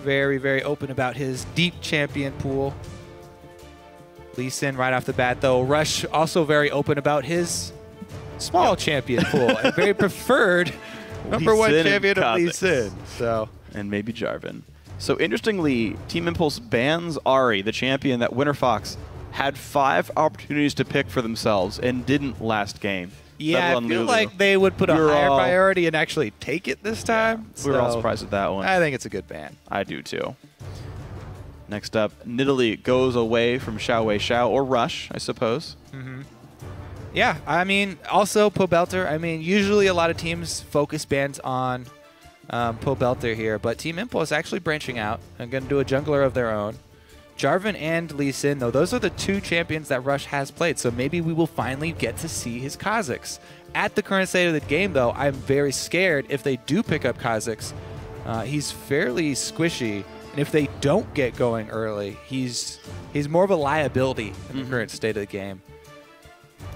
very, very open about his deep champion pool. Lee Sin right off the bat, though. Rush also very open about his small champion pool and very preferred #1 champion of Lee Sin. So. And maybe Jarvan. So interestingly, Team Impulse bans Ahri, the champion that Winterfox had 5 opportunities to pick for themselves and didn't last game. Yeah, I feel like they would put a higher priority and actually take it this time. Yeah, we were all surprised with that one. I think it's a good ban. I do too. Next up, Nidalee goes away from XiaoWeiXiao, or Rush, I suppose. Yeah, I mean, also Pobelter. I mean, usually a lot of teams focus bans on Pobelter here, but Team Impulse actually branching out and going to do a jungler of their own. Jarvan and Lee Sin, though, those are the 2 champions that Rush has played, so maybe we will finally get to see his Kha'Zix. At the current state of the game, though, I'm very scared if they do pick up Kha'Zix. He's fairly squishy, and if they don't get going early, he's more of a liability in the current state of the game.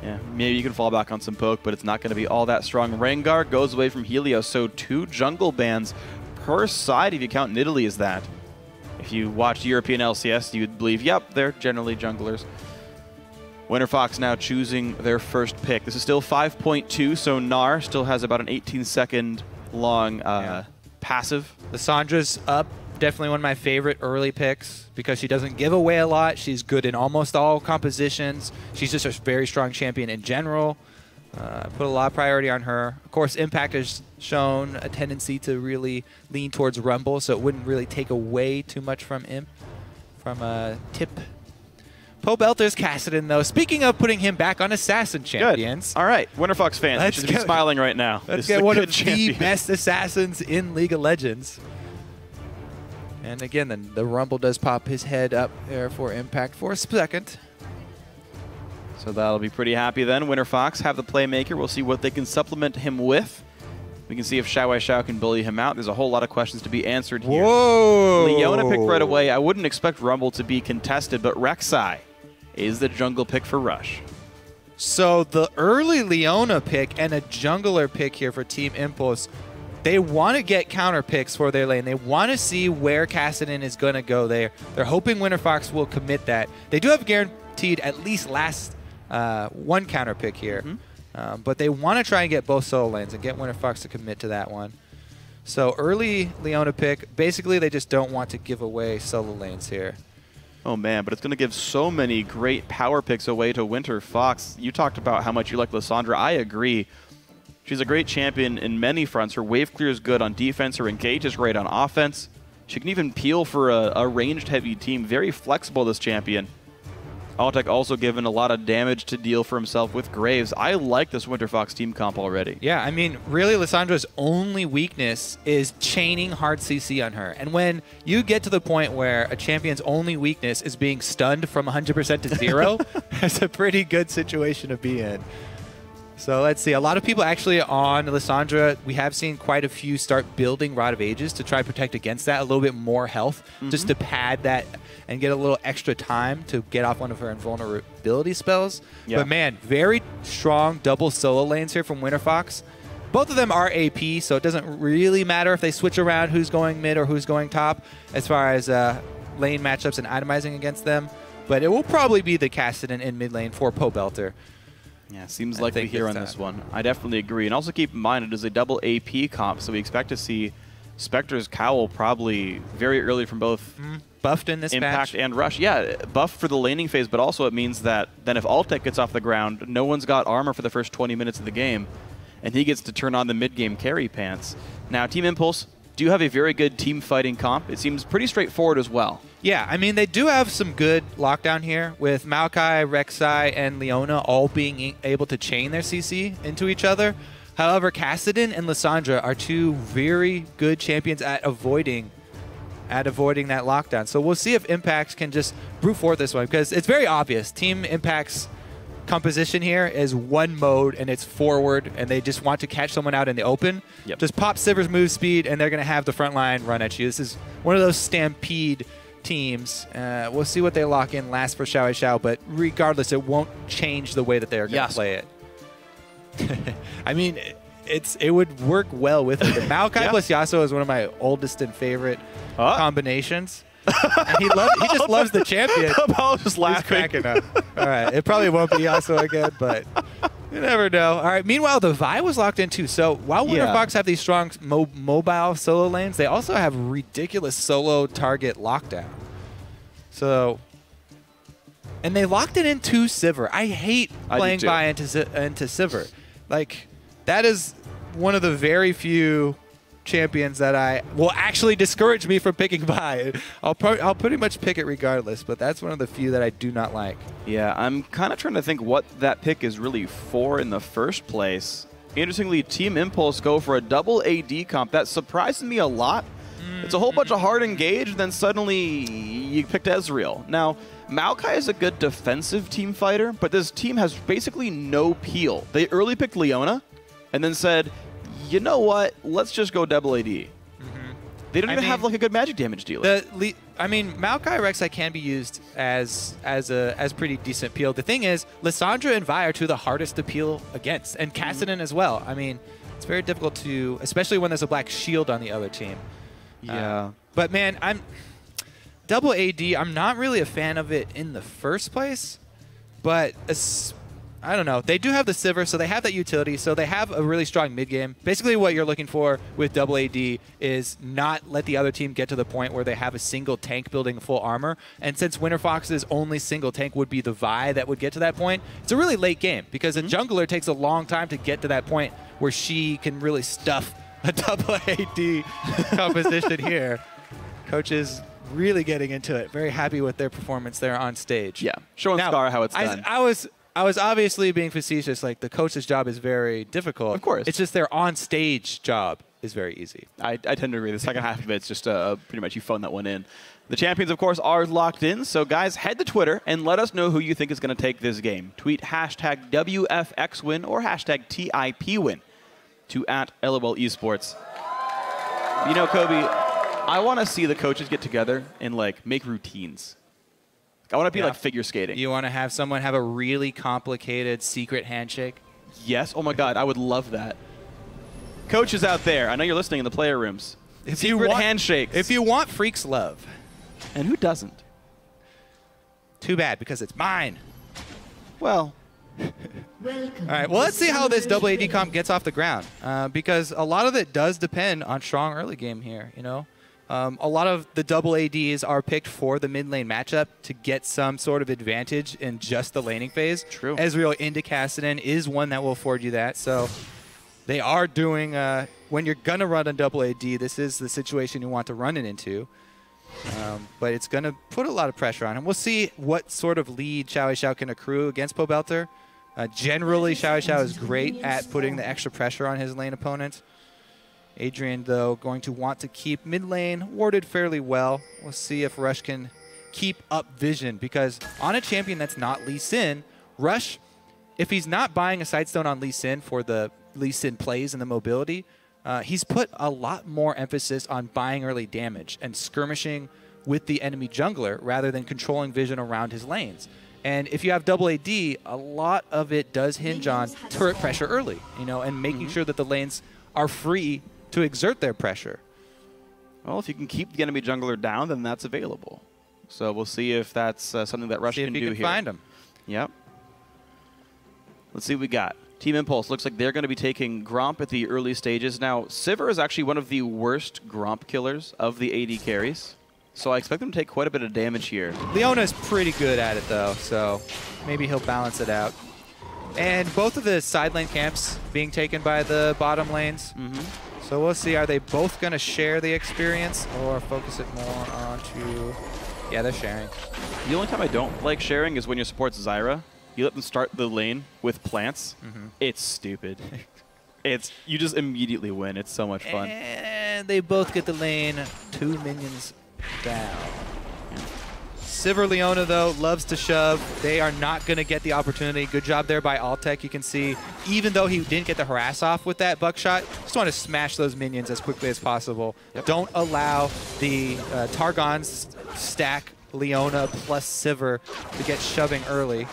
Yeah, maybe you can fall back on some poke, but it's not going to be all that strong. Rengar goes away from Helios, so 2 jungle bans per side if you count Nidalee as that. If you watch European LCS, you'd believe, yep, they're generally junglers. Winterfox now choosing their first pick. This is still 5.2, so Gnar still has about an 18-second long passive. Lissandra's up. Definitely one of my favorite early picks because she doesn't give away a lot. She's good in almost all compositions. She's just a very strong champion in general. Put a lot of priority on her. Of course, Impact has shown a tendency to really lean towards Rumble, so it wouldn't really take away too much from TIP. Pobelter's Kassadin, though. Speaking of putting him back on Assassin champions. Good. All right, Winterfox fans, you should be smiling right now. Let's get one of the best assassins in League of Legends. And again, then the Rumble does pop his head up there for Impact for a second. So that'll be pretty happy then. Winterfox have the playmaker. We'll see what they can supplement him with. We can see if XiaoWeiXiao can bully him out. There's a whole lot of questions to be answered here. Whoa! Leona picked right away. I wouldn't expect Rumble to be contested, but Rek'Sai is the jungle pick for Rush. So the early Leona pick and a jungler pick here for Team Impulse. They want to get counter picks for their lane. They want to see where Kassadin is going to go there. They're hoping Winterfox will commit that. They do have guaranteed at least last 1 counter pick here. But they want to try and get both solo lanes and get Winterfox to commit to that one. So early Leona pick, basically they just don't want to give away solo lanes here. Oh man, but it's going to give so many great power picks away to Winterfox. You talked about how much you like Lissandra. I agree. She's a great champion in many fronts. Her wave clear is good on defense. Her engage is great on offense. She can even peel for a ranged heavy team. Very flexible, this champion. Altec also given a lot of damage to deal for himself with Graves. I like this Winterfox team comp already. Yeah, I mean, really Lissandra's only weakness is chaining hard CC on her. And when you get to the point where a champion's only weakness is being stunned from 100% to 0, that's a pretty good situation to be in. So let's see. A lot of people actually on Lissandra, we have seen quite a few start building Rod of Ages to try to protect against that, a little bit more health, just to pad that and get a little extra time to get off one of her invulnerability spells. Yeah. But man, very strong double solo lanes here from Winterfox. Both of them are AP, so it doesn't really matter if they switch around who's going mid or who's going top as far as lane matchups and itemizing against them. But it will probably be the Kassadin in mid lane for Pobelter. Yeah, seems likely here on this one. I definitely agree. And also keep in mind, it is a double AP comp, so we expect to see Spectre's Cowl probably very early from both buffed in this Impact and Rush. Yeah, buffed for the laning phase, but also it means that then if Altec gets off the ground, no one's got armor for the first 20 minutes of the game, and he gets to turn on the mid-game carry pants. Now, Team Impulse do have a very good team fighting comp. It seems pretty straightforward as well. Yeah, I mean, they do have some good lockdown here with Maokai, Rek'Sai, and Leona all being able to chain their CC into each other. However, Kassadin and Lissandra are 2 very good champions at avoiding that lockdown. So we'll see if Impact can just brute force this one, because it's very obvious. Team Impact's composition here is one mode, and it's forward, and they just want to catch someone out in the open. Just pop Sivir's move speed, and they're going to have the front line run at you. This is one of those stampede teams. We'll see what they lock in last for XiaoWeiXiao, but regardless, it won't change the way that they're going to play it. I mean, it would work well with it. The Maokai Yeah. plus Yasuo is one of my oldest and favorite combinations. And he just loves the champion. I was just He's laughing. cracking up. All right, it probably won't be Yasuo again, but you never know. All right, meanwhile, the Vi was locked in too. So while Winterfox have these strong mobile solo lanes, they also have ridiculous solo target lockdown. So, and they locked it into Sivir. I hate playing Vi into Sivir. Like, that is one of the very few champions that will actually discourage me from picking Vi. I'll pretty much pick it regardless, but that's one of the few that I do not like. Yeah, I'm kind of trying to think what that pick is really for in the first place. Interestingly, Team Impulse go for a double AD comp. That surprised me a lot. It's a whole bunch of hard engage, then suddenly you picked Ezreal. Now, Maokai is a good defensive team fighter, but this team has basically no peel. They early picked Leona and then said, you know what, let's just go double AD. They don't even have like a good magic damage dealer. I mean, Maokai Rek'Sai can be used as pretty decent peel. The thing is, Lissandra and Vi are two of the hardest to peel against, and Kassadin as well. I mean, it's very difficult to, especially when there's a black shield on the other team. Yeah. But man, double AD, I'm not really a fan of it in the first place, but I don't know. They do have the Sivir, so they have that utility, so they have a really strong mid game. Basically what you're looking for with double AD is not let the other team get to the point where they have a single tank building full armor. And since Winterfox's only single tank would be the Vi that would get to that point, it's a really late game because a jungler takes a long time to get to that point where she can really stuff a double AD composition here. Coach is really getting into it. Very happy with their performance there on stage. Yeah, showing Scar how it's done. I was obviously being facetious. Like, the coach's job is very difficult. Of course. It's just their on-stage job is very easy. I tend to agree. The second half of it's just pretty much you phone that one in. The champions, of course, are locked in. So, guys, head to Twitter and let us know who you think is going to take this game. Tweet hashtag WFXWin or hashtag TIPWin to @LOL Esports. You know, Kobe, I want to see the coaches get together and, like, make routines. I want to be like figure skating. You want to have someone have a really complicated secret handshake? Yes. Oh, my God. I would love that. Coaches out there, I know you're listening in the player rooms. Secret handshakes. If you want Phreak's love. And who doesn't? Too bad, because it's mine. Well. All right, well, let's see how this double AD comp gets off the ground, because a lot of it does depend on strong early game here, you know? A lot of the double ADs are picked for the mid lane matchup to get some sort of advantage in just the laning phase. True. Ezreal into Kassadin is one that will afford you that, so they are doing, when you're going to run a double AD, this is the situation you want to run it into. But it's going to put a lot of pressure on him. We'll see what sort of lead XiaoWeiXiao can accrue against Pobelter. Generally, XiaoWeiXiao is great at putting the extra pressure on his lane opponent. Adrian, though, going to want to keep mid lane warded fairly well. We'll see if Rush can keep up vision, because on a champion that's not Lee Sin, Rush, if he's not buying a Sightstone on Lee Sin for the Lee Sin plays and the mobility, he's put a lot more emphasis on buying early damage and skirmishing with the enemy jungler rather than controlling vision around his lanes. And if you have double AD, a lot of it does hinge on turret pressure early, you know, and making sure that the lanes are free to exert their pressure. Well, if you can keep the enemy jungler down, then that's available. So we'll see if that's something that Rush can do here. See if you can find him. Yep. Let's see what we got. Team Impulse looks like they're going to be taking Gromp at the early stages. Now, Sivir is actually one of the worst Gromp killers of the AD carries. So I expect them to take quite a bit of damage here. Leona's pretty good at it, though, so maybe he'll balance it out. And both of the side lane camps being taken by the bottom lanes. So we'll see, are they both going to share the experience or focus it more onto... Yeah, they're sharing. The only time I don't like sharing is when you support Zyra. You let them start the lane with plants. It's stupid. You just immediately win. It's so much fun. And they both get the lane, 2 minions down. Sivir Leona, though, loves to shove. They are not going to get the opportunity. Good job there by Altec. You can see, even though he didn't get the harass off with that buckshot, just want to smash those minions as quickly as possible. Don't allow the Targon's stack Leona plus Sivir to get shoving early.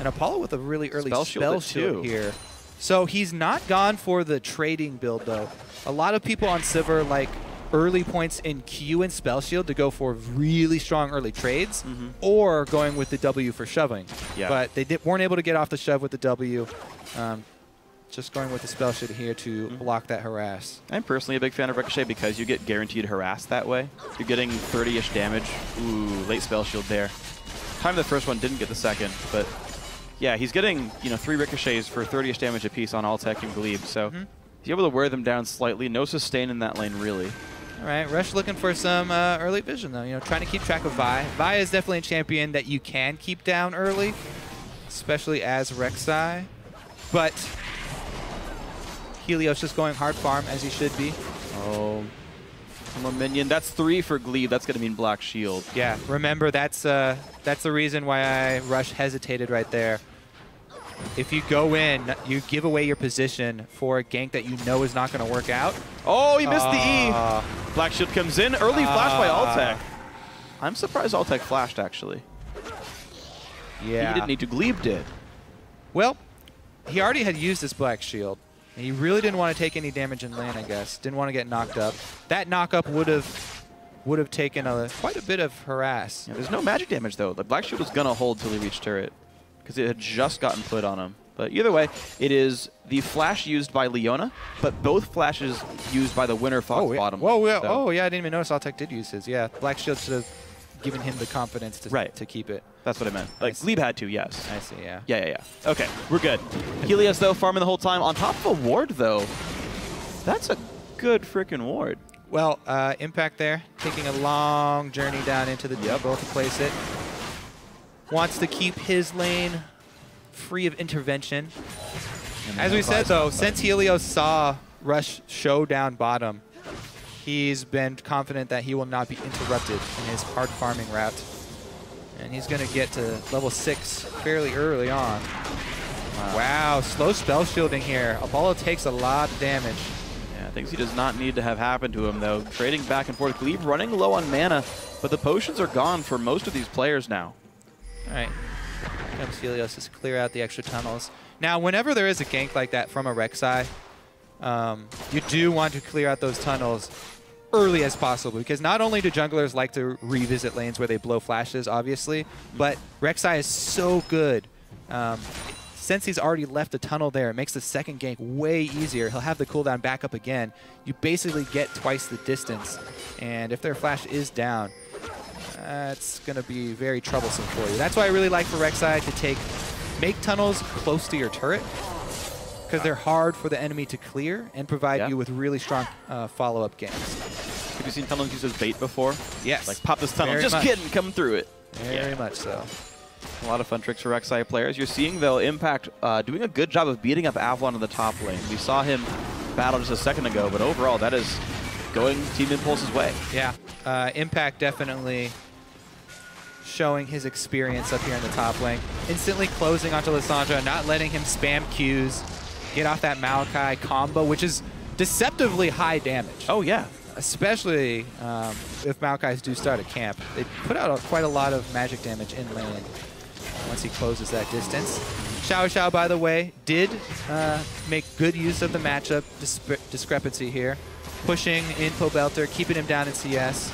And Apollo with a really early spell shield here. So he's not gone for the trading build, though. A lot of people on Sivir like early points in Q and Spell Shield to go for really strong early trades, or going with the W for shoving. Yeah. But they weren't able to get off the shove with the W. Just going with the Spell Shield here to block that harass. I'm personally a big fan of Rek'Sai because you get guaranteed harass that way. You're getting 30-ish damage. Ooh, late Spell Shield there. Time the first one, didn't get the second, but yeah, he's getting 3 Ricochet's for 30-ish damage apiece on Altec and Gleeb, so he's able to wear them down slightly. No sustain in that lane, really. All right, Rush looking for some early vision, though. Trying to keep track of Vi. Vi is definitely a champion that you can keep down early, especially as Rek'Sai. But Helios just going hard farm, as he should be. Oh, more minion. That's 3 for Gleeb. That's going to mean Black Shield. Yeah, remember, that's the reason why Rush hesitated right there. If you go in, you give away your position for a gank that you know is not going to work out. Oh, he missed the E. Black Shield comes in. Early flash by Altec. I'm surprised Altec flashed, actually. Yeah. He didn't need to. Gleeb did. Well, he already had used his Black Shield. He really didn't want to take any damage in lane, I guess. Didn't want to get knocked up. That knock-up would have taken quite a bit of harass. Yeah, there's no magic damage, though. The Black Shield was going to hold till he reached turret, because it had just gotten put on him. But either way, it is the flash used by Leona, but both flashes used by the Winterfox bottom. Whoa, yeah. So. Oh, yeah, I didn't even notice Altec did use his. Yeah, Black Shield should have given him the confidence to keep it. That's what I meant. Like, Gleeb had to, yes. I see, yeah. Yeah. Okay, we're good. Helios, though, farming the whole time. On top of a ward, though, that's a good freaking ward. Well, Impact there, taking a long journey down into the jungle to place it. Wants to keep his lane free of intervention. As we said, though, since Helios saw Rush show down bottom, he's been confident that he will not be interrupted in his hard farming route. And he's going to get to level 6 fairly early on. Wow, slow spell shielding here. Apollo takes a lot of damage. Yeah, things he does not need to have happen to him, though. Trading back and forth. Gleeb running low on mana, but the potions are gone for most of these players now. All right. Here comes Helios to clear out the extra tunnels. Now, whenever there is a gank like that from a Rek'Sai, you do want to clear out those tunnels early as possible, because not only do junglers like to revisit lanes where they blow flashes, obviously, but Rek'Sai is so good. Since he's already left a tunnel there, it makes the second gank way easier. He'll have the cooldown back up again. You basically get twice the distance, and if their flash is down, it's going to be very troublesome for you. That's why I really like for Rek'Sai to make tunnels close to your turret, because they're hard for the enemy to clear and provide you with really strong follow-up ganks. Have you seen tunnels used as bait before? Yes. Like, pop this tunnel, Very just much. kidding, come through it. Very much so. A lot of fun tricks for Rek'Sai players. You're seeing, though, Impact doing a good job of beating up Avalon in the top lane. We saw him battle just a second ago, but overall, that is going Team Impulse's way. Yeah. Impact definitely showing his experience up here in the top lane. Instantly closing onto Lissandra, not letting him spam Qs, get off that Maokai combo, which is deceptively high damage. Oh, yeah. Especially if Maokais do start a camp. They put out quite a lot of magic damage in lane once he closes that distance. XiaoWeiXiao, by the way, did make good use of the matchup discrepancy here. Pushing in Pobelter, keeping him down in CS.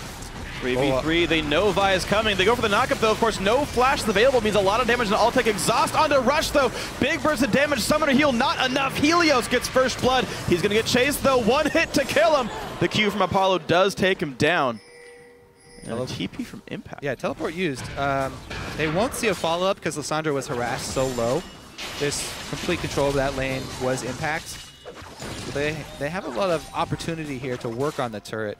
3v3, they know Vi is coming. They go for the knockup, though. Of course, no flash available means a lot of damage. And Altec exhaust onto Rush, though. Big burst of damage. Summoner heal, not enough. Helios gets first blood. He's going to get chased, though. One hit to kill him. The Q from Apollo does take him down. And a TP from Impact. Yeah, teleport used. They won't see a follow-up because Lissandra was harassed so low. This complete control of that lane was Impact. So they have a lot of opportunity here to work on the turret.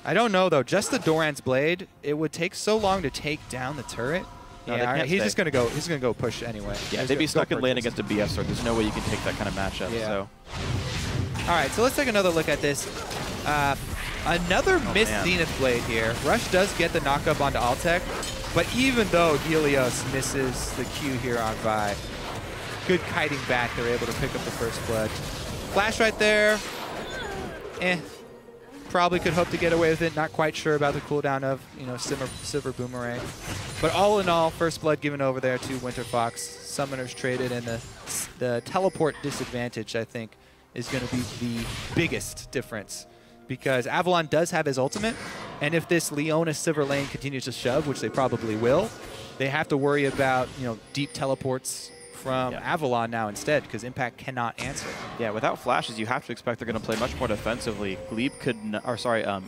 I don't know, though. Just the Doran's Blade, it would take so long to take down the turret. No, yeah, he's just gonna go. He's gonna go push anyway. Yeah, they'd be stuck in lane against a BF sword. There's no way you can take that kind of matchup. Yeah. So. All right, so let's take another look at this. Another missed Zenith Blade here. Rush does get the knockup onto Altec, but even though Helios misses the Q here on Vi, good kiting back. They're able to pick up the first blood. Flash right there. probably could hope to get away with it. Not quite sure about the cooldown of, you know, Sivir Boomerang. But all in all, first blood given over there to Winterfox. Summoners traded, and the teleport disadvantage, I think, is going to be the biggest difference. Because Avalon does have his ultimate, and if this Leona Sivir lane continues to shove, which they probably will, they have to worry about, you know, deep teleports from Avalon now instead, because Impact cannot answer. Yeah, without flashes, you have to expect they're going to play much more defensively. Gleeb could,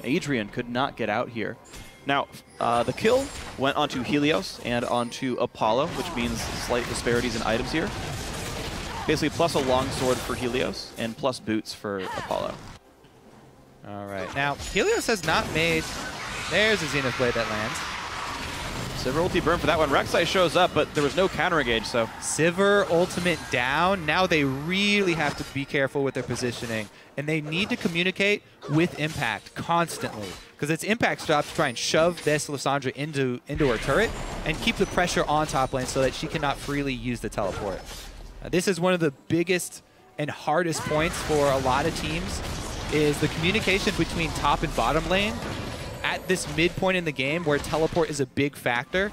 Adrian could not get out here. Now, the kill went onto Helios and onto Apollo, which means slight disparities in items here. Basically, plus a longsword for Helios and plus boots for Apollo. All right, now Helios has not made. There's a Zenith Blade that lands. Sivir ulti burn for that one. Rek'Sai shows up, but there was no counter engage, so. Sivir ultimate down. Now they really have to be careful with their positioning, and they need to communicate with Impact constantly, because it's Impact's job to try and shove this Lissandra into her turret and keep the pressure on top lane so that she cannot freely use the teleport. This is one of the biggest and hardest points for a lot of teams, is the communication between top and bottom lane at this midpoint in the game where teleport is a big factor.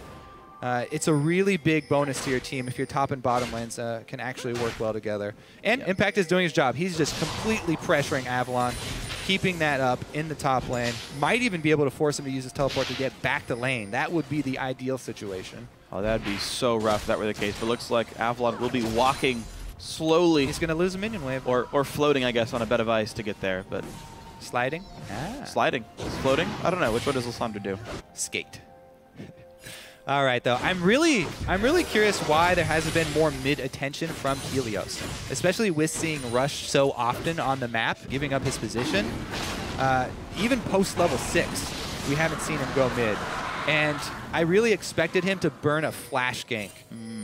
It's a really big bonus to your team if your top and bottom lanes can actually work well together. And Impact is doing his job. He's just completely pressuring Avalon, keeping that up in the top lane. Might even be able to force him to use his teleport to get back to lane. That would be the ideal situation. Oh, that'd be so rough if that were the case. But it looks like Avalon will be walking slowly. He's going to lose a minion wave. Or floating, I guess, on a bed of ice to get there. But sliding? Sliding. Floating? I don't know. Which one does Lissandra do? Skate. All right, though. I'm really curious why there hasn't been more mid-attention from Helios, especially with seeing Rush so often on the map, giving up his position. Even post-level 6, we haven't seen him go mid. And I really expected him to burn a flash gank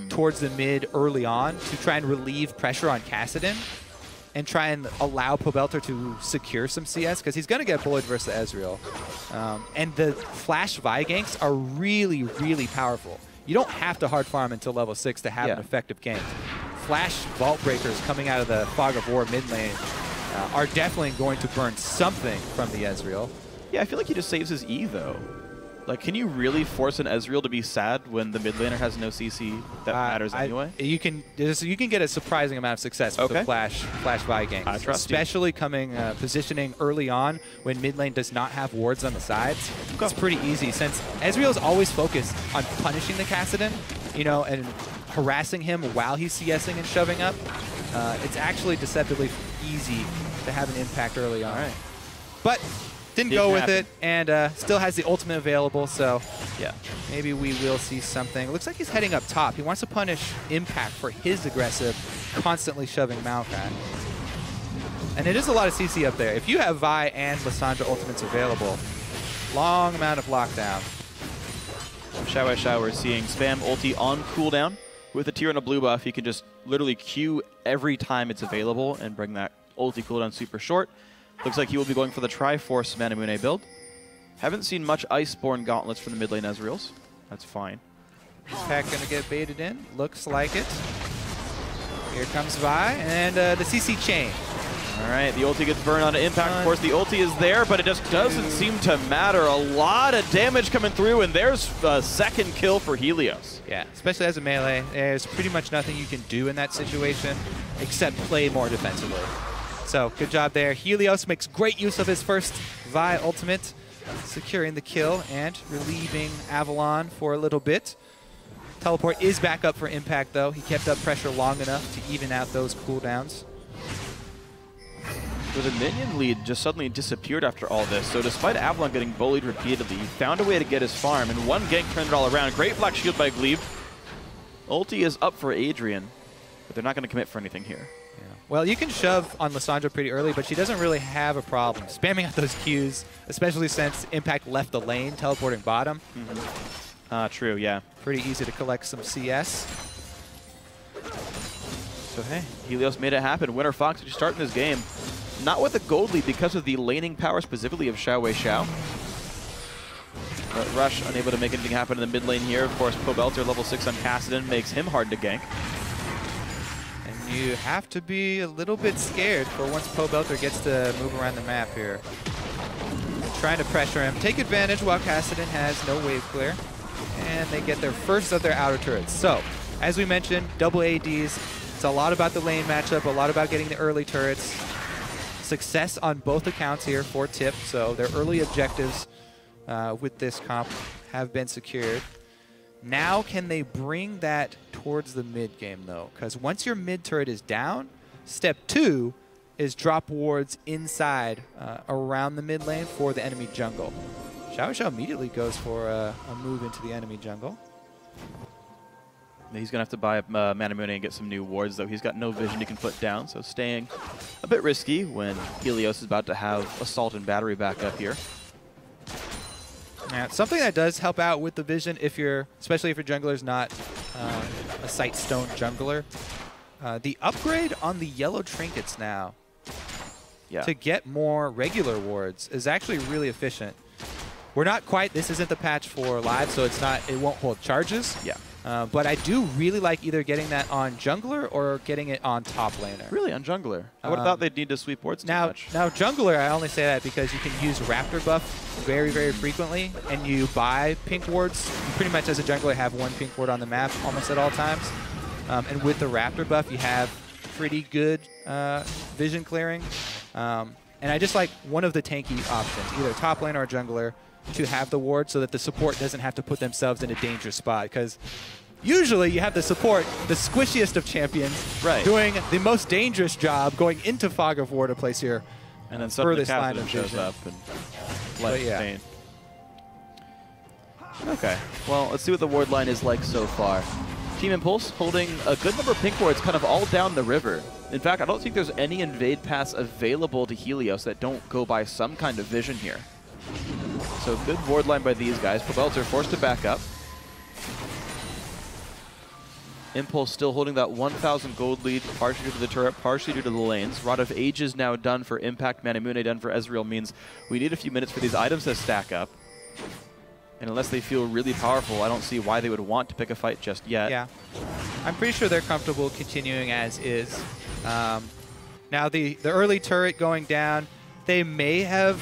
towards the mid early on to try and relieve pressure on Kassadin and try and allow Pobelter to secure some CS, because he's going to get bullied versus Ezreal. And the flash Vi ganks are really, really powerful. You don't have to hard farm until level 6 to have an effective gank. Flash Vault Breakers coming out of the Fog of War mid lane are definitely going to burn something from the Ezreal. Yeah, I feel like he just saves his E, though. Like, can you really force an Ezreal to be sad when the mid laner has no CC that matters anyway? You can get a surprising amount of success with the flash Vi ganks. I trust especially coming positioning early on when mid lane does not have wards on the sides. It's pretty easy, since Ezreal's always focused on punishing the Kassadin, you know, and harassing him while he's CSing and shoving up. It's actually deceptively easy to have an impact early on. All right. But didn't go with it, and still has the ultimate available, so yeah, maybe we will see something. It looks like he's heading up top. He wants to punish Impact for his aggressive, constantly shoving Maokai. And it is a lot of CC up there. If you have Vi and Lissandra ultimates available, long amount of lockdown. XiaoWeiXiao, we're seeing spam ulti on cooldown. With a tier and a blue buff, he can just literally Q every time it's available and bring that ulti cooldown super short. Looks like he will be going for the Triforce Manamune build. Haven't seen much Iceborne gauntlets from the mid lane Ezreals. That's fine. Pack going to get baited in. Looks like it. Here comes Vi, and the CC chain. All right, the ulti gets burned onto Impact. Of course, the ulti is there, but it just doesn't seem to matter. A lot of damage coming through, and there's a second kill for Helios. Yeah, especially as a melee. There's pretty much nothing you can do in that situation except play more defensively. So, good job there. Helios makes great use of his first Vi ultimate, securing the kill and relieving Avalon for a little bit. Teleport is back up for Impact, though. He kept up pressure long enough to even out those cooldowns. So the minion lead just suddenly disappeared after all this. So despite Avalon getting bullied repeatedly, he found a way to get his farm, and one gank turned it all around. Great black shield by Gleeb. Ulti is up for Adrian, but they're not going to commit for anything here. Well, you can shove on Lissandra pretty early, but she doesn't really have a problem spamming out those Qs, especially since Impact left the lane, teleporting bottom. True, yeah. Pretty easy to collect some CS. So, hey, Helios made it happen. Winterfox just starting this game. Not with a gold lead because of the laning power specifically of XiaoWeiXiao. But Rush unable to make anything happen in the mid lane here. Of course, Pobelter level 6 on Kassadin makes him hard to gank. You have to be a little bit scared for once Pobelter gets to move around the map here. trying to pressure him. Take advantage while Kassadin has no wave clear. And they get their first of their outer turrets. So, as we mentioned, double ADs. It's a lot about the lane matchup, a lot about getting the early turrets. Success on both accounts here for TIP. So their early objectives with this comp have been secured. Now can they bring that towards the mid game though? Because once your mid turret is down, step 2 is drop wards inside around the mid lane for the enemy jungle. XiaoWeiXiao immediately goes for a move into the enemy jungle. He's going to have to buy Manamune and get some new wards, though. He's got no vision he can put down, so staying a bit risky when Helios is about to have Assault and Battery back up here. Yeah, something that does help out with the vision, especially if your jungler's not a Sightstone jungler. The upgrade on the yellow trinkets now to get more regular wards is actually really efficient. We're not quite, this isn't the patch for live, so it won't hold charges. Yeah. But I do really like either getting that on jungler or getting it on top laner. Really, on jungler? I would have thought they'd need to sweep wards too much. Now, jungler, I only say that because you can use Raptor buff very, very frequently, and you buy pink wards. You pretty much, as a jungler, have one pink ward on the map almost at all times. And with the Raptor buff, you have pretty good vision clearing. And I just like one of the tanky options, either top lane or jungler, to have the ward so that the support doesn't have to put themselves in a dangerous spot. Because usually you have the support, the squishiest of champions, doing the most dangerous job going into Fog of War to place your and then suddenly Kassadin shows up and life sustain. Okay, well, let's see what the ward line is like so far. Team Impulse holding a good number of pink wards kind of all down the river. In fact, I don't think there's any invade paths available to Helios that don't go by some kind of vision here. So good ward line by these guys. Pobelter forced to back up. Impulse still holding that 1,000 gold lead, partially due to the turret, partially due to the lanes. Rod of Ages now done for Impact. Manamune done for Ezreal means we need a few minutes for these items to stack up. And unless they feel really powerful, I don't see why they would want to pick a fight just yet. Yeah. I'm pretty sure they're comfortable continuing as is. Now the early turret going down, they may have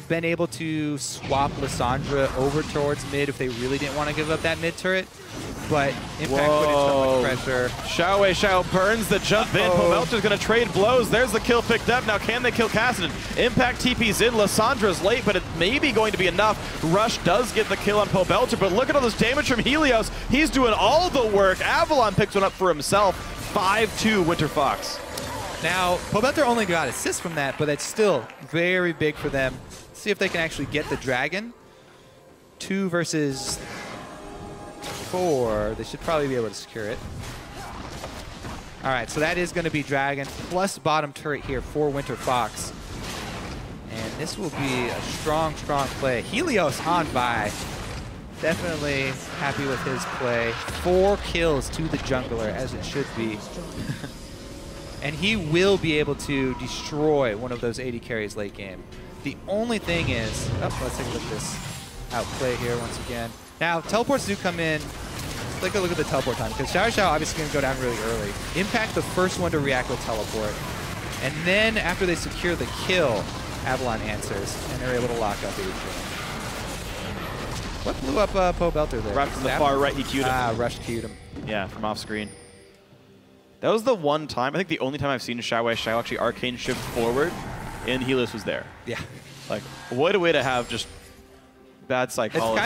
been able to swap Lissandra over towards mid if they really didn't want to give up that mid turret. But Impact put in so much pressure. XiaoWeiXiao burns the jump in. Pobelter's going to trade blows. There's the kill picked up. Now can they kill Kassadin? Impact TP's in. Lissandra's late, but it may be going to be enough. Rush does get the kill on Pobelter, but look at all this damage from Helios. He's doing all the work. Avalon picks one up for himself. 5-2 Winterfox. Now, Pobelter only got assists from that, but it's still very big for them. Let's see if they can actually get the dragon. 2 versus 4. They should probably be able to secure it. All right, so that is going to be dragon plus bottom turret here for Winterfox. And this will be a strong, strong play. Helios on by. Definitely happy with his play. 4 kills to the jungler, as it should be. And he will be able to destroy one of those AD carries late game. The only thing is, let's take a look at this outplay here once again. Now, teleports do come in. Let's take a look at the teleport time, because XiaoWeiXiao obviously going to go down really early. Impact the first one to react with teleport. And then after they secure the kill, Avalon answers, and they're able to lock up Adrian. What blew up Pobelter there? Right from the far right, he queued him. Rush queued him. Yeah, from off screen. That was the one time, I think the only time I've seen XiaoWeiXiao actually arcane shift forward, and Helios was there. Yeah. Like, what a way to have just bad psychology.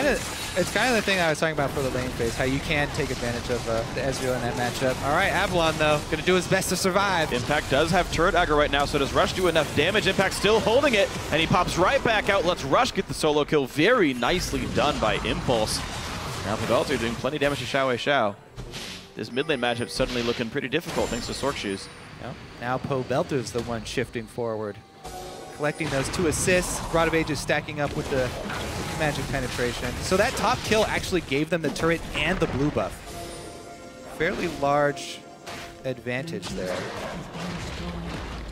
It's kind of the thing I was talking about for the lane phase, how you can take advantage of the Ezreal in that matchup. All right, Avalon, though, going to do his best to survive. Impact does have turret aggro right now, so does Rush do enough damage? Impact still holding it, and he pops right back out. Lets Rush get the solo kill. Very nicely done by Impulse. Now Pobelter doing plenty of damage to XiaoWeiXiao. This mid lane matchup suddenly looking pretty difficult thanks to Sork Shoes. Yep. Now Pobelter's the one shifting forward. Collecting those 2 assists. Rod of Ages stacking up with the magic penetration. So that top kill actually gave them the turret and the blue buff. Fairly large advantage there.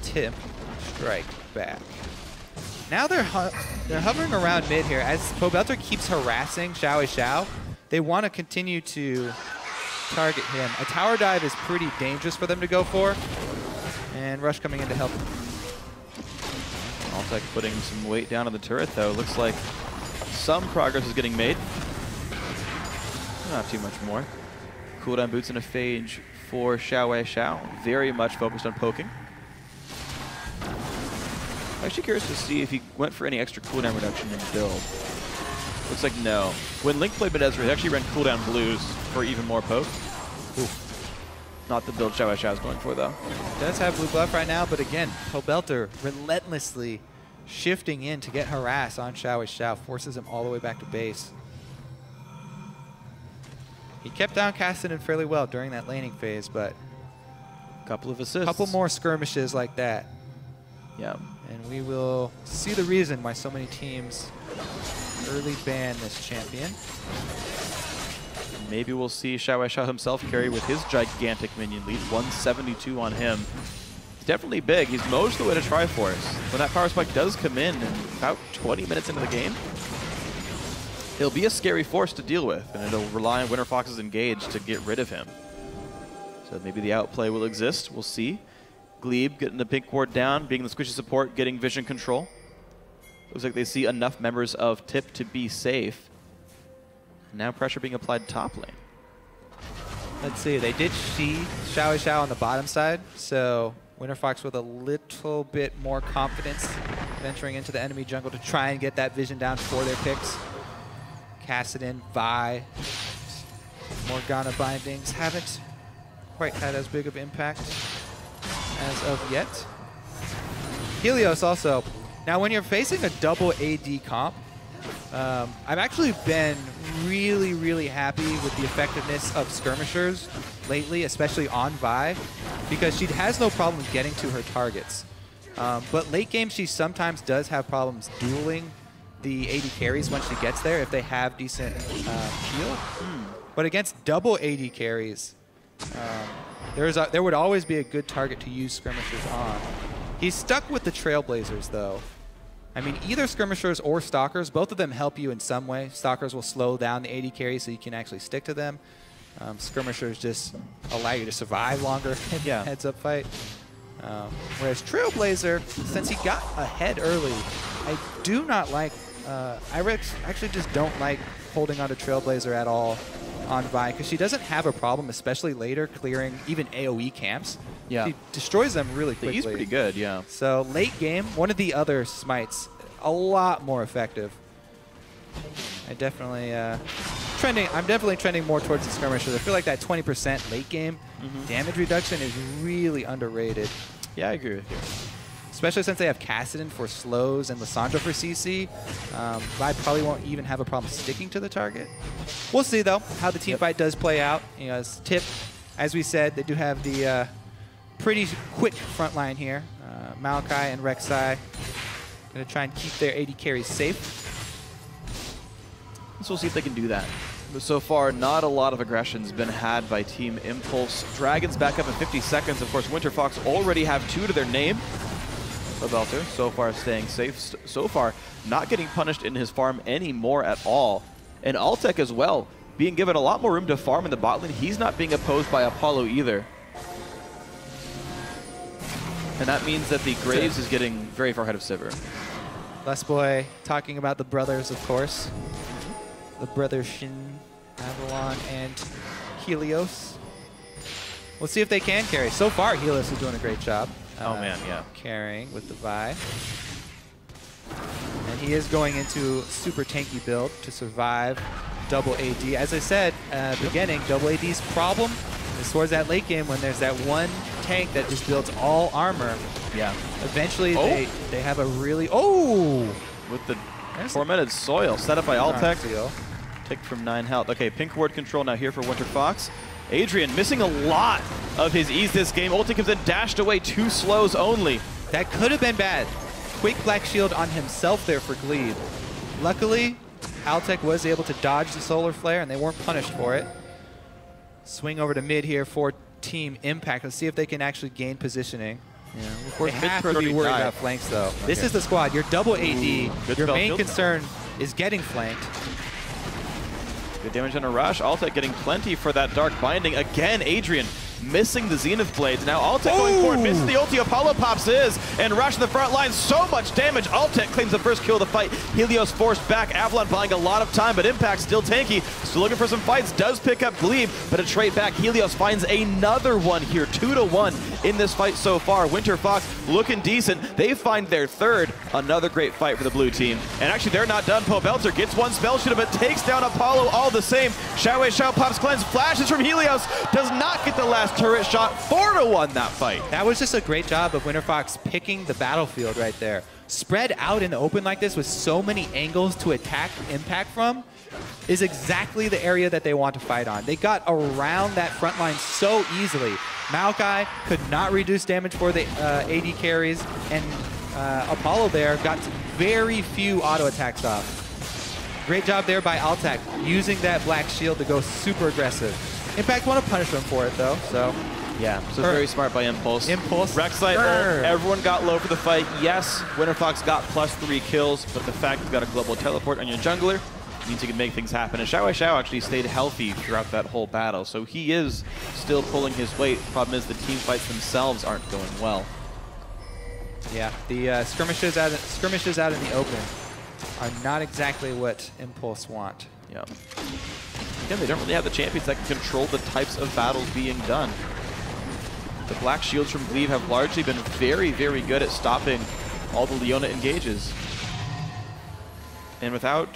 TIP strike back. Now they're hovering around mid here. As Pobelter keeps harassing XiaoWeiXiao, they want to continue to target him. A tower dive is pretty dangerous for them to go for. And Rush coming in to help. Altec putting some weight down on the turret, though. Looks like some progress is getting made. Not too much more. Cooldown boots and a phage for XiaoWeiXiao. Very much focused on poking. I'm actually curious to see if he went for any extra cooldown reduction in build. Looks like no. When Link played Ezreal, he actually ran cooldown blues for even more poke. Ooh. Not the build XiaoWeiXiao is going for, though. Does have blue buff right now, but again, Pobelter relentlessly shifting in to get harass on XiaoWeiXiao, forces him all the way back to base. He kept down Kassadin fairly well during that laning phase, but a couple of assists. Couple more skirmishes like that. Yeah. And we will see the reason why so many teams early ban this champion. Maybe we'll see XiaoWeiXiao himself carry with his gigantic minion lead, 172 on him. He's definitely big. He's most of the way to Triforce. When that power spike does come in about 20 minutes into the game, he'll be a scary force to deal with, and it'll rely on Winterfox's engage to get rid of him. So maybe the outplay will exist. We'll see. Gleeb getting the pink ward down, being the squishy support, getting vision control. Looks like they see enough members of TIP to be safe. Now pressure being applied top lane. Let's see. They did see XiaoWeiXiao on the bottom side, so Winterfox with a little bit more confidence venturing into the enemy jungle to try and get that vision down for their picks. Kassadin, Vi, Morgana bindings haven't quite had as big of impact as of yet. Helios also. Now when you're facing a double AD comp, I've actually been really, really happy with the effectiveness of skirmishers lately, especially on Vi, because she has no problem getting to her targets. But late game, she sometimes does have problems dueling the AD carries once she gets there if they have decent shield. But against double AD carries, there would always be a good target to use skirmishers on. He's stuck with the Trailblazers, though. I mean, either skirmishers or stalkers, both of them help you in some way. Stalkers will slow down the AD carry so you can actually stick to them. Skirmishers just allow you to survive longer in the heads-up fight. Whereas Trailblazer, since he got ahead early, I do not like, I actually just don't like holding on to Trailblazer at all on Vi, because she doesn't have a problem, especially later, clearing even AoE camps. Yeah. She destroys them really quickly. He's pretty good, yeah. So late game, one of the other smites, a lot more effective. I'm definitely trending more towards the skirmishers. I feel like that 20% late game damage reduction is really underrated. Yeah, I agree with you. Especially since they have Kassadin for slows and Lissandra for CC. Vi probably won't even have a problem sticking to the target. We'll see, though, how the team fight does play out. You know, as TIP, as we said, they do have the pretty quick front line here. Maokai and Rek'Sai going to try and keep their AD carries safe. So we'll see if they can do that. But so far, not a lot of aggression's been had by Team Impulse. Dragons back up in 50 seconds. Of course, Winterfox already have 2 to their name. Pobelter so far staying safe. So far, not getting punished in his farm anymore at all. And Altec as well, being given a lot more room to farm in the bot lane. He's not being opposed by Apollo either. And that means that the Graves is getting very far ahead of Sivir. Les Boy talking about the brothers, of course. The brothers Shin, Avalon, and Helios. We'll see if they can carry. So far, Helios is doing a great job. Oh man, yeah. Carrying with the Vi. And he is going into super tanky build to survive double AD. As I said at the beginning, double AD's problem is towards that late game when there's that one tank that just builds all armor. Yeah. Eventually they have a really... Oh! With the tormented soil set up by Altec. Tick from 9 health. Okay, pink ward control now here for Winterfox. Adrian missing a lot of his ease this game. Ulti comes in, dashed away, 2 slows only. That could have been bad. Quick black shield on himself there for Gleeb. Luckily, Altec was able to dodge the solar flare and they weren't punished for it. Swing over to mid here for Team Impact. Let's see if they can actually gain positioning. Yeah, of course, they have to be worried about flanks though. Okay. This is the squad. You're double AD. Your main concern is getting flanked. Good damage on a rush. Altec getting plenty for that dark binding. Again, Adrian missing the Zenith Blades. Now Altec going forward, misses the ulti. Apollo pops and rush in the front line. So much damage. Altec claims the first kill of the fight. Helios forced back. Avalon buying a lot of time, but Impact still tanky. Still looking for some fights. Does pick up Gleeb, but a trade back. Helios finds another one here. 2-1 in this fight so far. Winterfox looking decent. They find their third. Another great fight for the blue team. And actually, they're not done. Pobelter gets one spell shoot, but takes down Apollo all the same. XiaoWeiXiao pops cleanse, flashes from Helios, does not get the last turret shot. 4-1 that fight. That was just a great job of Winterfox picking the battlefield right there. Spread out in the open like this with so many angles to attack Impact from is exactly the area that they want to fight on. They got around that front line so easily. Maokai could not reduce damage for the AD carries, and Apollo there got very few auto attacks off. Great job there by Altec, using that black shield to go super aggressive. Impact want to punish them for it though, so. Yeah, so very smart by Impulse. Rek'Sai ult, everyone got low for the fight. Yes, Winterfox got +3 kills, but the fact you've got a global teleport on your jungler means you can make things happen. And XiaoWeiXiao actually stayed healthy throughout that whole battle, so he is still pulling his weight. Problem is the team fights themselves aren't going well. Yeah, the skirmishes out in the open are not exactly what Impulse want. Yeah. Again, they don't really have the champions that can control the types of battles being done. The black shields from Gleeb have largely been very, very good at stopping all the Leona engages. And without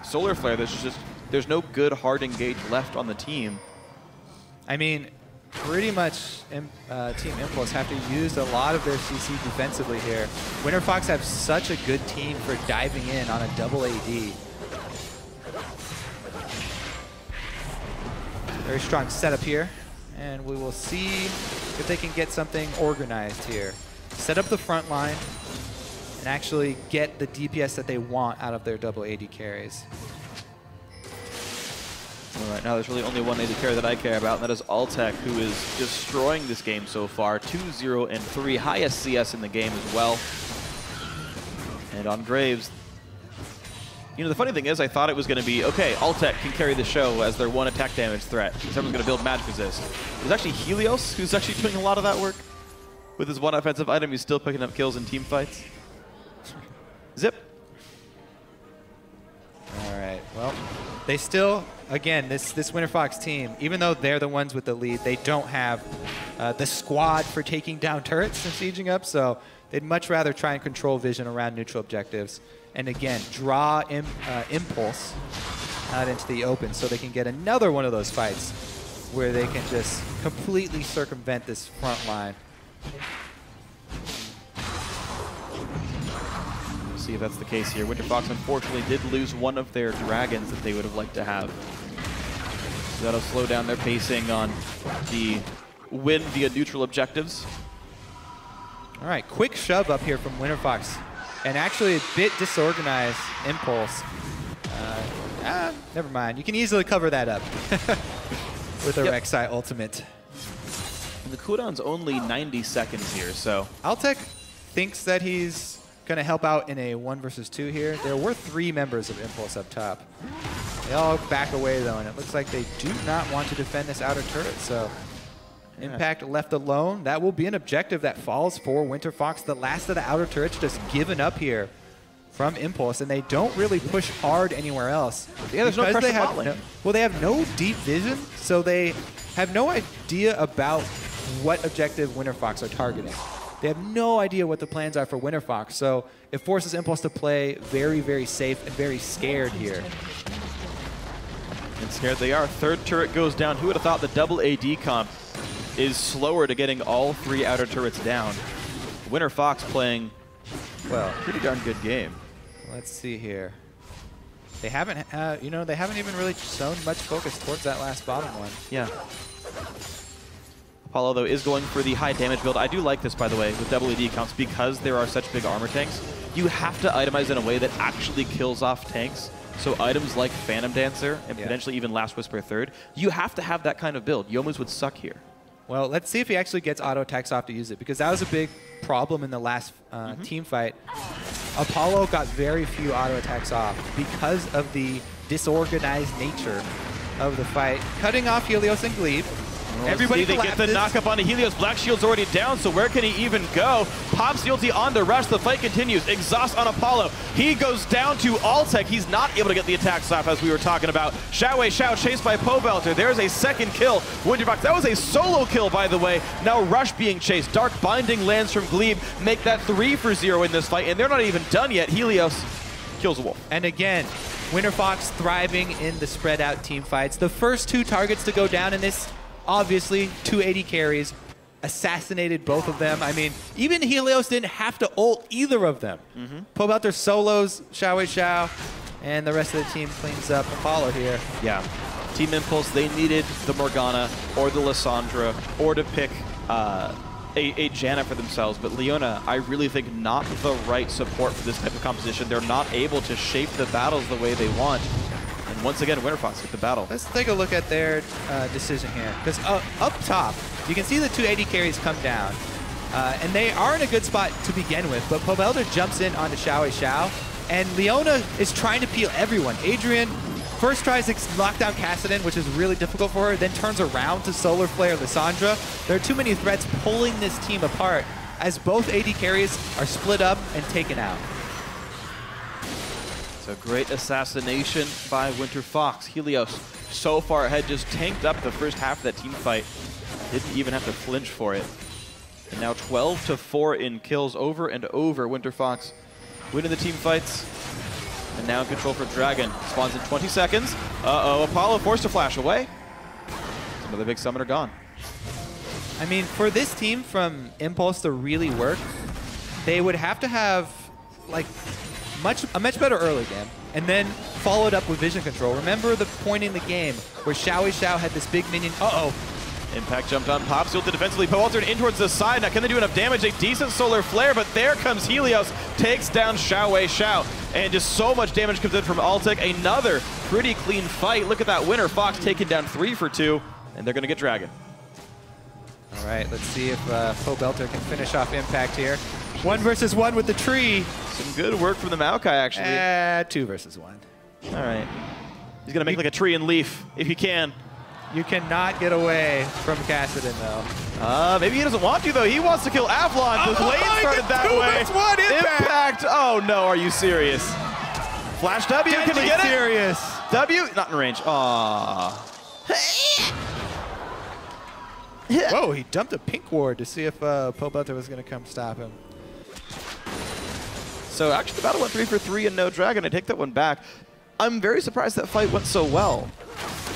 Solar Flare, there's no good hard engage left on the team. I mean, pretty much Team Impulse have to use a lot of their CC defensively here. Winterfox have such a good team for diving in on a double AD. Very strong setup here, and we will see if they can get something organized here. Set up the front line and actually get the DPS that they want out of their double AD carries. All right, now there's really only one AD carry that I care about, and that is Altec, who is destroying this game so far. 2-0-3, highest CS in the game as well. And on Graves, you know, the funny thing is, I thought it was going to be, okay, Altec can carry the show as their one attack damage threat. Someone's going to build magic resist. It's actually Helios who's actually doing a lot of that work. With his one offensive item, he's still picking up kills in team fights. Zip. All right, well, they still, again, this Winterfox team, even though they're the ones with the lead, they don't have the squad for taking down turrets and sieging up, so they'd much rather try and control vision around neutral objectives. And again, draw Impulse out into the open so they can get another one of those fights where they can just completely circumvent this front line. We'll see if that's the case here. Winterfox unfortunately did lose one of their dragons that they would have liked to have. So that'll slow down their pacing on the win via neutral objectives. All right, quick shove up here from Winterfox. And actually a bit disorganized Impulse. Never mind. You can easily cover that up with a Rek'Sai ultimate. And the cooldown's only 90 seconds here, so. Altec thinks that he's going to help out in a 1 versus 2 here. There were 3 members of Impulse up top. They all back away, though, and it looks like they do not want to defend this outer turret, so Impact left alone. That will be an objective that falls for Winterfox. The last of the outer turrets just given up here from Impulse, and they don't really push hard anywhere else. Yeah, there's no pressure bottling. Well, they have no deep vision, so they have no idea about what objective Winterfox are targeting. They have no idea what the plans are for Winterfox, so it forces Impulse to play very, very safe and very scared here. And scared they are. Third turret goes down. Who would have thought the double AD comp is slower to getting all 3 outer turrets down? Winterfox playing, well, pretty darn good game. Let's see here. They haven't, you know, they haven't even really shown much focus towards that last bottom one. Yeah. Apollo, though, is going for the high damage build. I do like this, by the way, with double AD comps, because there are such big armor tanks. You have to itemize in a way that actually kills off tanks. So items like Phantom Dancer and potentially even Last Whisper third, you have to have that kind of build. Youmuu's would suck here. Well, let's see if he actually gets auto attacks off to use it, because that was a big problem in the last team fight. Apollo got very few auto attacks off because of the disorganized nature of the fight. Cutting off Helios and Gleeb. Everybody they get the collapses. knock-up onto Helios. Black Shield's already down, so where can he even go? Pops the ulti on the rush. The fight continues. Exhaust on Apollo. He goes down to Altec. He's not able to get the attack stop, as we were talking about. XiaoWeiXiao chased by Pobelter. There's a second kill. Winterfox, that was a solo kill, by the way. Now Rush being chased. Dark Binding lands from Gleeb. Make that 3-for-0 in this fight, and they're not even done yet. Helios kills a wolf. And again, Winterfox thriving in the spread out team fights. The first 2 targets to go down in this, obviously, 280 carries, assassinated both of them. I mean, even Helios didn't have to ult either of them. Pobelter solos XiaoWeiXiao, and the rest of the team cleans up Apollo here. Yeah. Team Impulse, they needed the Morgana or the Lissandra or to pick a Janna for themselves, but Leona, I really think not the right support for this type of composition. They're not able to shape the battles the way they want. And once again, Winterfox get the battle. Let's take a look at their decision here. Because up top, you can see the 280 carries come down. And they are in a good spot to begin with, but Pobelter jumps in onto XiaoWeiXiao, and Leona is trying to peel everyone. Adrian first tries to lock down Kassadin, which is really difficult for her, then turns around to Solar Flare Lissandra. There are too many threats pulling this team apart as both AD carries are split up and taken out. So great assassination by Winterfox. Helios so far ahead, just tanked up the first half of that team fight. Didn't even have to flinch for it. And now 12-4 in kills over and over. Winterfox winning the team fights. And now in control for Dragon. Spawns in 20 seconds. Uh-oh, Apollo forced to flash away. Another big summoner gone. I mean, for this team from Impulse to really work, they would have to have like a much better early game, and then followed up with vision control. Remember the point in the game where XiaoWeiXiao had this big minion. Impact jumped on Pops, ulted defensively. Pobelter in towards the side. Now, can they do enough damage? A decent solar flare, but there comes Helios. Takes down XiaoWeiXiao. And just so much damage comes in from Altec. Another pretty clean fight. Look at that Winterfox taking down 3 for 2. And they're going to get Dragon. All right, let's see if Pobelter can finish off Impact here. 1 versus 1 with the tree. Some good work from the Maokai, actually. 2 versus 1. All right. He's going to make like a tree and leaf, if he can. You cannot get away from Kassadin, though. Maybe he doesn't want to, though. He wants to kill Avalon. The lane started that way. Impact. Oh, no. Are you serious? Flash W. Can he get serious. it? W. Not in range. Aww. Whoa, he dumped a pink ward to see if Pobelter was going to come stop him. So actually, the battle went 3 for 3 and no Dragon. I take that one back. I'm very surprised that fight went so well.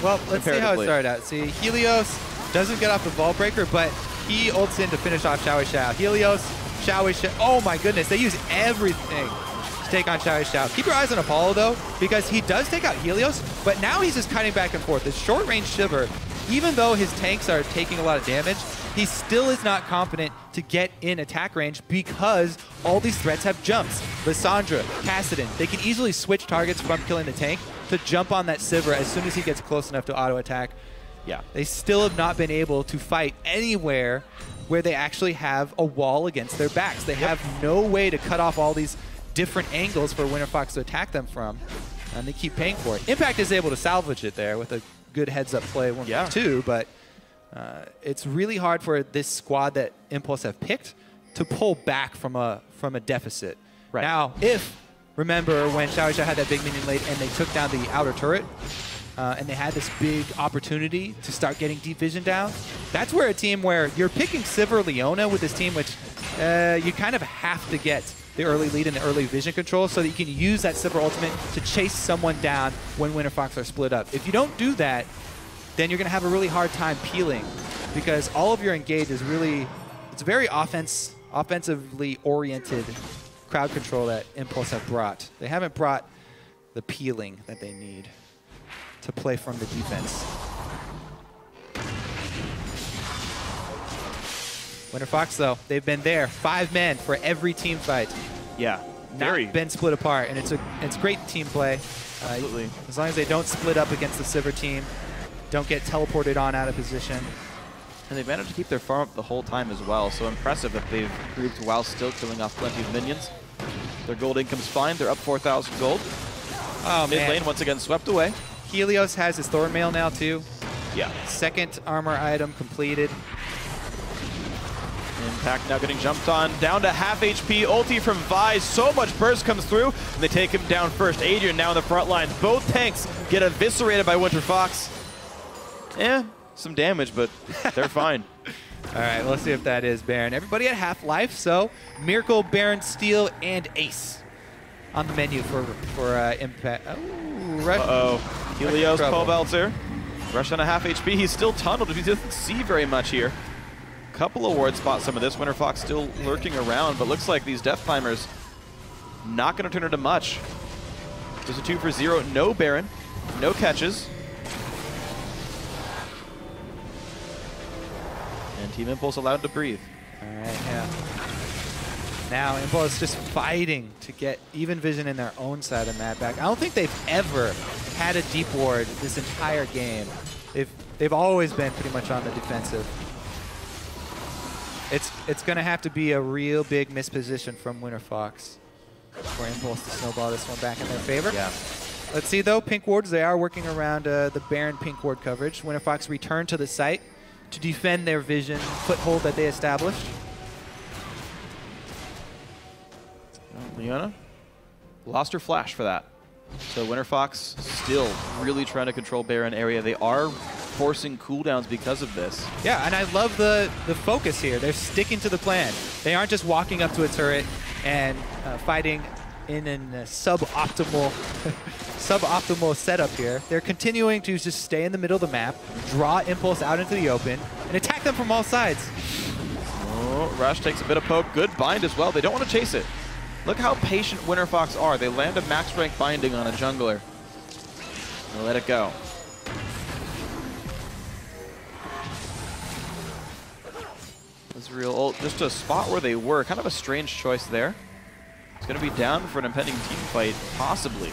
Well, let's see how it started out. See, Helios doesn't get off the Vault Breaker, but he ults in to finish off XiaoWeiXiao. Helios, XiaoWeiXiao. Oh my goodness, they use everything to take on XiaoWeiXiao. Keep your eyes on Apollo, though, because he does take out Helios, but now he's just cutting back and forth. This short-range Shiver, even though his tanks are taking a lot of damage, he still is not confident to get in attack range because all these threats have jumps. Lissandra, Kassadin, they can easily switch targets from killing the tank to jump on that Sivir as soon as he gets close enough to auto-attack. Yeah. They still have not been able to fight anywhere where they actually have a wall against their backs. They have no way to cut off all these different angles for Winterfox to attack them from, and they keep paying for it. Impact is able to salvage it there with a good heads-up play 1-2, but it's really hard for this squad that Impulse have picked to pull back from a deficit. Right. Now, remember when XiaoWeiXiao had that big minion late and they took down the outer turret, and they had this big opportunity to start getting deep vision down, that's where a team where you're picking Sivir Leona with this team, which you kind of have to get the early lead and the early vision control so that you can use that Sivir ultimate to chase someone down when Winterfox are split up. If you don't do that, then you're going to have a really hard time peeling because all of your engage is really, it's very offensively oriented crowd control that Impulse have brought. They haven't brought the peeling that they need to play from the defense. Winterfox, though, they've been there. 5 men for every team fight. Yeah. Not been split apart, and it's great team play. Absolutely. As long as they don't split up against the Sivir team, don't get teleported on out of position. And they've managed to keep their farm up the whole time as well, so impressive that they've grouped while still killing off plenty of minions. Their gold income's fine. They're up 4,000 gold. Oh, Mid lane once again swept away. Helios has his Thornmail now, too. Yeah. Second armor item completed. Impact now getting jumped on, down to half HP. Ulti from Vi, so much burst comes through, and they take him down first. Adrian now in the front line. Both tanks get eviscerated by Winterfox. Some damage, but they're fine. All right, let's see if that is Baron. Everybody at half life, so Miracle, Baron, Steel, and Ace on the menu for Impact. Oh, rush. Uh-oh. Helios, Pobelter. Rush on a half HP. He's still tunneled. He doesn't see very much here. Couple of ward spots, some of this. Winterfox still lurking around, but looks like these Death Climbers not going to turn into much. There's a 2 for 0. No Baron. No catches. And Team Impulse allowed to breathe. All right, yeah. Now Impulse just fighting to get even vision in their own side of map back. I don't think they've ever had a deep ward this entire game. They've always been pretty much on the defensive. It's going to have to be a real big misposition from Winterfox for Impulse to snowball this one back in their favor. Yeah. Let's see, though. Pink wards, they are working around the Baron pink ward coverage. Winterfox return to the site to defend their vision foothold that they established. Leona lost her flash for that. So Winterfox still really trying to control Baron area. They are forcing cooldowns because of this. Yeah, and I love the focus here. They're sticking to the plan. They aren't just walking up to a turret and fighting in a suboptimal setup here. They're continuing to just stay in the middle of the map, draw Impulse out into the open, and attack them from all sides. Oh, Rush takes a bit of poke. Good bind as well. They don't want to chase it. Look how patient Winterfox are. They land a max rank binding on a jungler. They'll let it go. Ezreal ult, just a spot where they were. Kind of a strange choice there. It's going to be down for an impending team fight, possibly.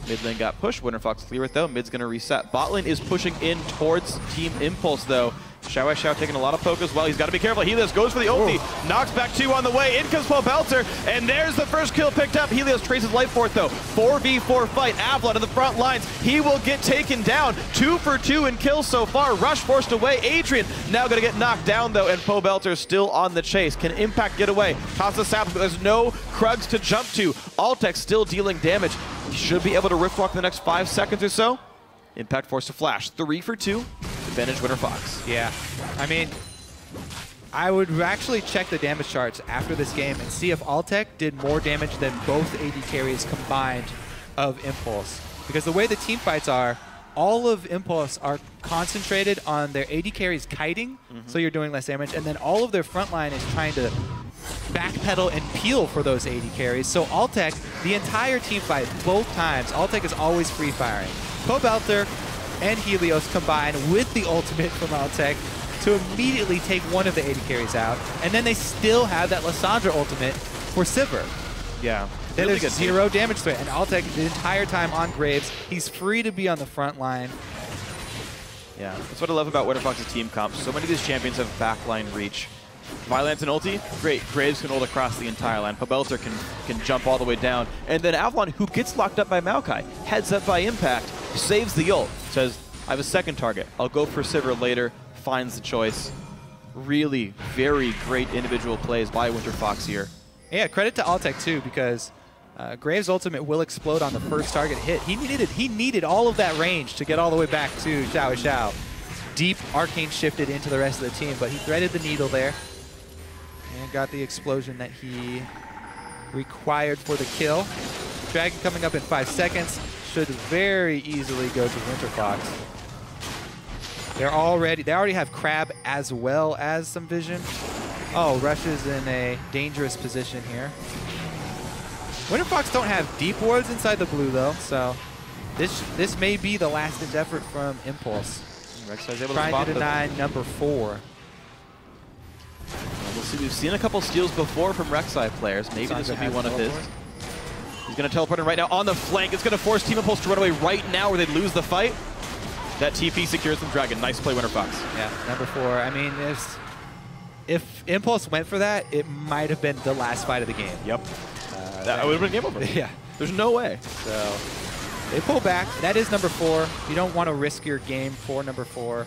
Mid lane got pushed. Winterfox clear it though. Mid's going to reset. Bot lane is pushing in towards Team Impulse though. XiaoWeiXiao taking a lot of poke as well. He's got to be careful. Helios goes for the ulti. Knocks back 2 on the way. In comes Pobelter. And there's the first kill picked up. Helios traces life for it though. 4v4 fight. Avalon in the front lines. He will get taken down. 2 for 2 in kills so far. Rush forced away. Adrian now going to get knocked down though. And Pobelter still on the chase. Can Impact get away? Tosses Sap. There's no Krugs to jump to. Altec still dealing damage. He should be able to rift walk in the next 5 seconds or so. Impact forced to flash. 3 for 2. Advantage Winterfox. Yeah. I mean, I would actually check the damage charts after this game and see if Altec did more damage than both AD carries combined of Impulse. Because the way the team fights are, all of Impulse are concentrated on their AD carries kiting, so you're doing less damage, and then all of their front line is trying to backpedal and peel for those AD carries. So Altec, the entire team fight, both times, Altec is always free firing. Pobelter and Helios combine with the ultimate from Altec to immediately take one of the AD carries out, and then they still have that Lissandra ultimate for Sivir. Yeah. That is 0 damage threat, and Altec the entire time on Graves. He's free to be on the front line. Yeah, that's what I love about Winterfox's team comp. So many of these champions have backline reach. Violence and ulti, great. Graves can ult across the entire line. Pobelter can jump all the way down. And then Avalon, who gets locked up by Maokai, heads up by Impact, saves the ult, says, I have a second target. I'll go for Sivir later, finds the choice. Really very great individual plays by Winterfox here. Yeah, credit to Altec too, because Graves' ultimate will explode on the first target hit. He needed all of that range to get all the way back to XiaoWeiXiao. Deep arcane shifted into the rest of the team, but he threaded the needle there and got the explosion that he required for the kill. Dragon coming up in 5 seconds should very easily go to Winterfox. They already have Crab as well as some vision. Oh, Rush is in a dangerous position here. Winterfox don't have deep wards inside the blue though, so this may be the last ditch effort from Impulse. Rek'Sai's able trying to to deny number 4. We'll see. We've seen a couple steals before from Rek'Sai players. Maybe this will be one of his. He's going to teleport him right now on the flank. It's going to force Team Impulse to run away right now where they lose the fight. That TP secures the Dragon. Nice play, Winterfox. Yeah, number 4. I mean, if Impulse went for that, it might have been the last fight of the game. Yep. That would have been game over. Yeah. There's no way. So They pull back. That is number 4. You don't want to risk your game for number 4.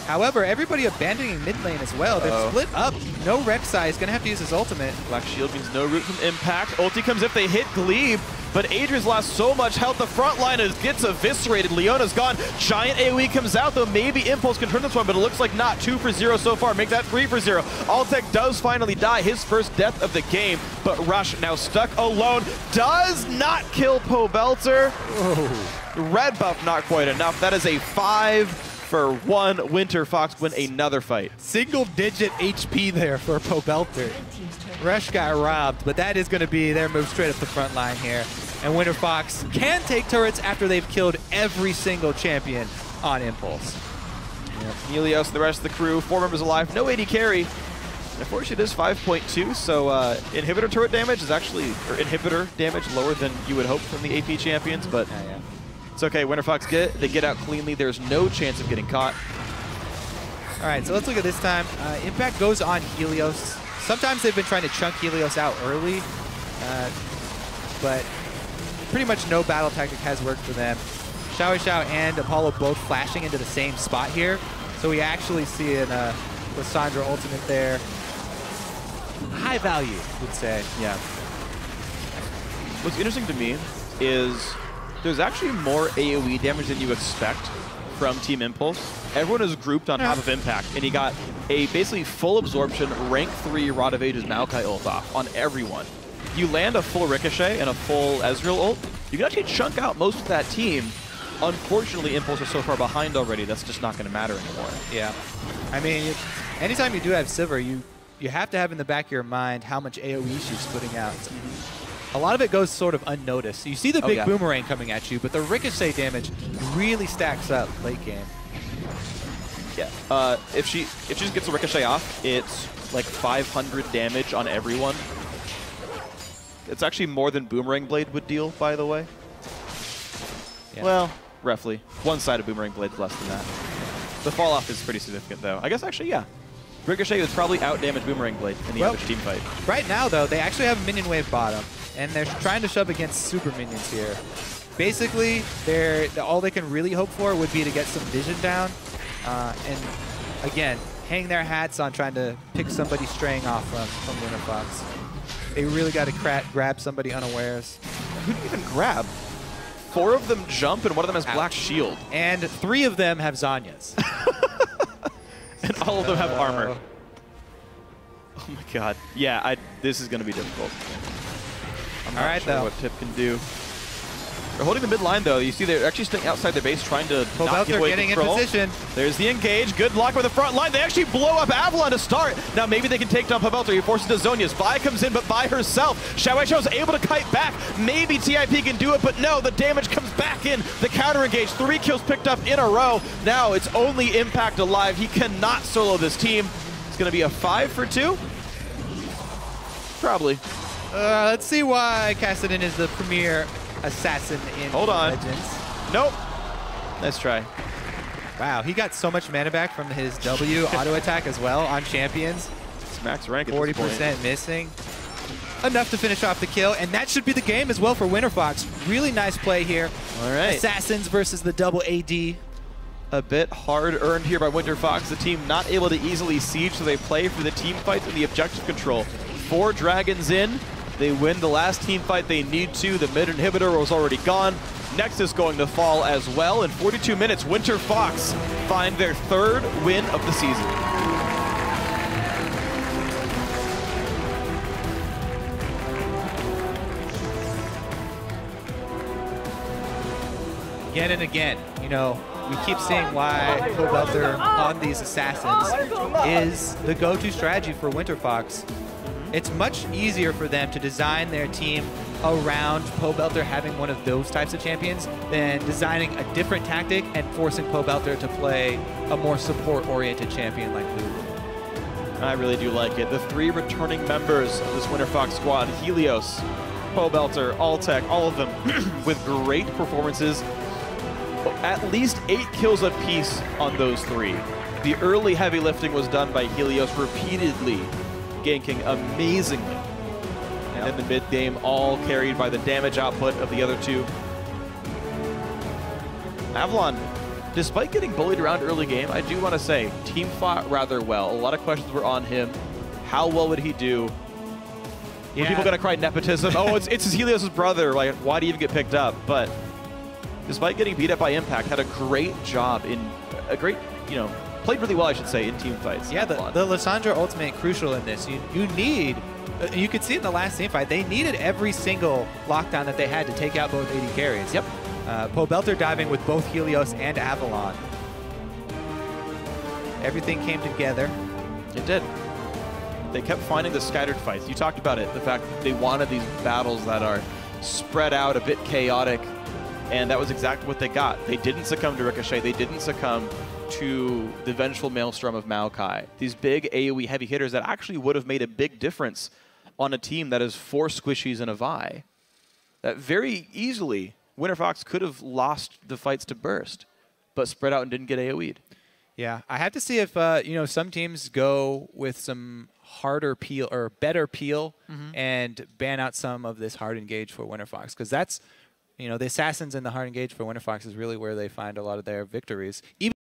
However, everybody abandoning mid lane as well. They're split up. No Rek'Sai is going to have to use his ultimate. Black Shield means no root from impact. Ulti comes if they hit Gleeb, but Adrian's lost so much health. The front line gets eviscerated. Leona's gone. Giant AoE comes out, though. Maybe Impulse can turn this one, but it looks like not. 2 for 0 so far. Make that 3 for 0. Altec does finally die. His first death of the game, but Rush now stuck alone. Does not kill Pobelter. Red buff not quite enough. That is a 5 for 1. Winterfox win another fight. Single-digit HP there for Pobelter. Rush got robbed, but that is going to be their move straight up the front line here. And Winterfox can take turrets after they've killed every single champion on Impulse. Yep. Helios, the rest of the crew, 4 members alive, no AD carry. Unfortunately, it is 5.2, so inhibitor turret damage is actually, or inhibitor damage lower than you would hope from the AP champions, but it's okay. Winterfox they get out cleanly. There's no chance of getting caught. All right, so let's look at this time. Impact goes on Helios. Sometimes they've been trying to chunk Helios out early, but pretty much no battle tactic has worked for them. XiaoWeiXiao and Apollo both flashing into the same spot here, so we actually see an Lissandra ultimate there. High value, would say. Yeah. What's interesting to me is there's actually more AoE damage than you expect from Team Impulse. Everyone is grouped on top of Impact, and he got a basically full absorption, rank 3 Rod of Ages Maokai ult off on everyone. You land a full Ricochet and a full Ezreal ult, you can actually chunk out most of that team. Unfortunately, Impulse are so far behind already, that's just not going to matter anymore. Yeah. I mean, anytime you do have Sivir, you have to have in the back of your mind how much AoE she's putting out. A lot of it goes sort of unnoticed. You see the big boomerang coming at you, but the Ricochet damage really stacks up late game. Yeah. If she just gets a Ricochet off, it's like 500 damage on everyone. It's actually more than Boomerang Blade would deal, by the way. Yeah. Well, roughly. One side of Boomerang Blade's less than that. The fall off is pretty significant, though. I guess actually, yeah. Ricochet would probably out-damage Boomerang Blade in the average team fight. Right now, though, they actually have a minion wave bottom, and they're trying to shove against super minions here. Basically, all they can really hope for would be to get some vision down, and again, hang their hats on trying to pick somebody straying off from Winterfox. They really got to grab somebody unawares. Who do you even grab? 4 of them jump, and one of them has Black Shield. And 3 of them have Zanyas. And all of them have armor. Oh my god. Yeah, this is going to be difficult. I'm not sure what TIP can do. They're holding the mid line, though. You see they're actually staying outside their base, trying to not give away getting control. in position. There's the engage. Good block by the front line. They actually blow up Avalon to start. Now maybe they can take down Pobelter. He forces to Zhonya's. Vi comes in, but by herself. XiaoWeiXiao is able to kite back. Maybe TIP can do it, but no. The damage comes back in. The counter engage. 3 kills picked up in a row. Now it's only Impact alive. He cannot solo this team. It's going to be a 5 for 2. Probably. Let's see why Kassadin is the premier assassin in Legends. Nope. Nice try. Wow, he got so much mana back from his W auto attack as well on champions. It's max rank at 40% missing. Enough to finish off the kill, and that should be the game as well for Winterfox. Really nice play here. All right. Assassins versus the double AD. A bit hard earned here by Winterfox. The team not able to easily siege, so they play for the team fights and the objective control. 4 dragons in. They win the last team fight they need to. The mid inhibitor was already gone. Nexus going to fall as well. In 42 minutes, Winterfox find their 3rd win of the season. Again and again, you know, we keep seeing why Pobelter on these assassins is the go-to strategy for Winterfox. It's much easier for them to design their team around Pobelter having one of those types of champions than designing a different tactic and forcing Pobelter to play a more support-oriented champion like Lulu. I really do like it. The 3 returning members of this Winterfox squad, Helios, Pobelter, Altec, all of them with great performances. At least 8 kills apiece on those 3. The early heavy lifting was done by Helios repeatedly, ganking amazingly. And in the mid game, all carried by the damage output of the other 2. Avalon, despite getting bullied around early game, I do want to say, team fought rather well. A lot of questions were on him. How well would he do? Were people going to cry nepotism? Oh, it's Helios' brother. Like, why do you even get picked up? But despite getting beat up by Impact, had a great job in a great, played really well, I should say, in team fights. Yeah, the Lissandra ultimate crucial in this. You need, you could see in the last team fight, they needed every single lockdown that they had to take out both AD carries. Yep. Pobelter diving with both Helios and Avalon. Everything came together. It did. They kept finding the scattered fights. You talked about it, the fact that they wanted these battles that are spread out, a bit chaotic, and that was exactly what they got. They didn't succumb to Rek'Sai. They didn't succumb to the vengeful maelstrom of Maokai. These big AoE heavy hitters that actually would have made a big difference on a team that is 4 squishies and a Vi. That very easily, Winterfox could have lost the fights to Burst, but spread out and didn't get AoE'd. Yeah, I have to see if some teams go with some harder peel or better peel and ban out some of this hard engage for Winterfox, because that's the assassins and the hard engage for Winterfox is really where they find a lot of their victories. Even